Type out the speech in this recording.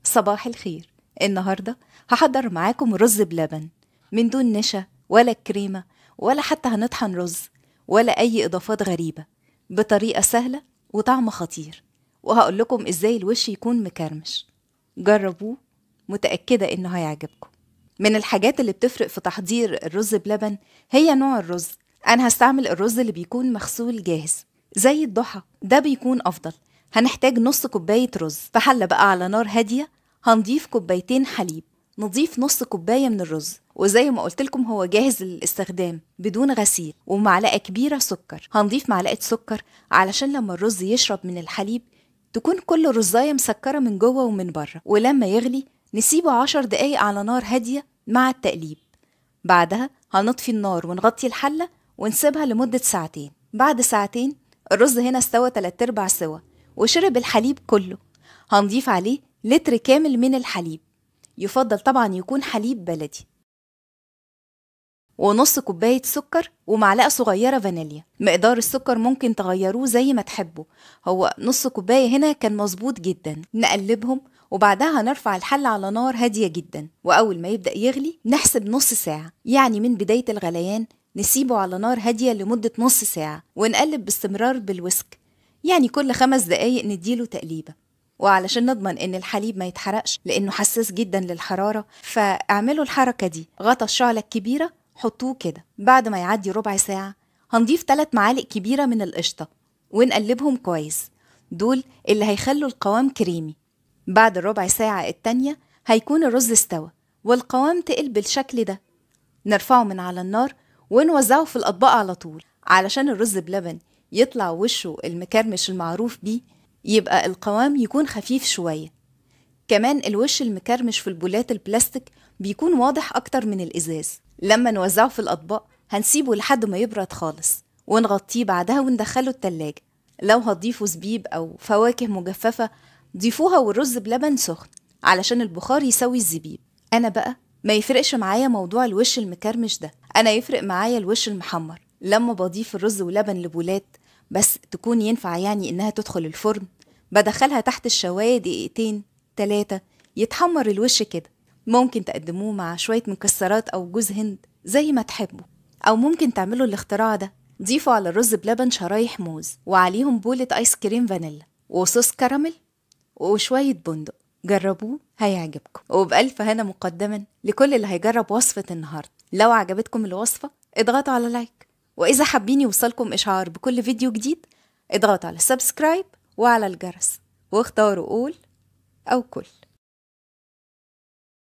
صباح الخير. النهاردة هحضر معاكم رز بلبن من دون نشا ولا كريمة ولا حتى هنطحن رز ولا أي إضافات غريبة، بطريقة سهلة وطعم خطير. وهقول لكم إزاي الوش يكون مكرمش. جربوه، متأكدة إنه هيعجبكم. من الحاجات اللي بتفرق في تحضير الرز بلبن هي نوع الرز. أنا هستعمل الرز اللي بيكون مغسول جاهز زي الضحى، ده بيكون أفضل. هنحتاج نص كوباية رز في حلة بقى على نار هادية. هنضيف كوبايتين حليب، نضيف نص كوباية من الرز، وزي ما قلت لكم هو جاهز للاستخدام بدون غسيل، ومعلقة كبيرة سكر. هنضيف معلقة سكر علشان لما الرز يشرب من الحليب تكون كل رزاية مسكرة من جوه ومن بره. ولما يغلي نسيبه 10 دقايق على نار هادية مع التقليب. بعدها هنطفي النار ونغطي الحلة ونسيبها لمدة ساعتين. بعد ساعتين الرز هنا استوى 3/4 سوا وشرب الحليب كله. هنضيف عليه لتر كامل من الحليب، يفضل طبعا يكون حليب بلدي، ونص كوباية سكر ومعلقة صغيرة فانيليا. مقدار السكر ممكن تغيروه زي ما تحبوا، هو نص كوباية هنا كان مظبوط جدا. نقلبهم وبعدها هنرفع الحلة على نار هادية جدا، وأول ما يبدأ يغلي نحسب نص ساعة، يعني من بداية الغليان نسيبه على نار هادية لمدة نص ساعة، ونقلب باستمرار بالويسك، يعني كل 5 دقايق نديله تقليبة. وعلشان نضمن ان الحليب ما يتحرقش لانه حساس جدا للحرارة، فاعملوا الحركة دي: غطا الشعلة الكبيرة حطوه كده. بعد ما يعدي ربع ساعة هنضيف 3 معالق كبيرة من القشطة ونقلبهم كويس، دول اللي هيخلوا القوام كريمي. بعد الربع ساعة التانية هيكون الرز استوى والقوام تقل بالشكل ده. نرفعه من على النار ونوزعه في الأطباق على طول، علشان الرز بلبن يطلع وشه المكرمش المعروف بيه، يبقى القوام يكون خفيف شوية. كمان الوش المكرمش في البولات البلاستيك بيكون واضح أكتر من الإزاز. لما نوزعه في الأطباق هنسيبه لحد ما يبرد خالص ونغطيه بعدها وندخله التلاجة. لو هتضيفوا زبيب أو فواكه مجففة ضيفوها والرز بلبن سخن علشان البخار يسوي الزبيب. أنا بقى ما يفرقش معايا موضوع الوش المكرمش ده، أنا يفرق معايا الوش المحمر. لما بضيف الرز ولبن لبولات بس تكون ينفع يعني إنها تدخل الفرن، بدخلها تحت الشواية دقيقتين 3 يتحمر الوش كده. ممكن تقدموه مع شوية مكسرات أو جوز هند زي ما تحبوا، أو ممكن تعملوا الاختراع ده: ضيفوا على الرز بلبن شرايح موز وعليهم بولة آيس كريم فانيلا وصوص كراميل وشوية بندق. جربوه هيعجبكم، وبألف هنا مقدما لكل اللي هيجرب وصفة النهاردة. لو عجبتكم الوصفة اضغطوا على لايك، وإذا حابين يوصلكم إشعار بكل فيديو جديد اضغطوا على سبسكرايب وعلى الجرس، واختاروا قول أو كل.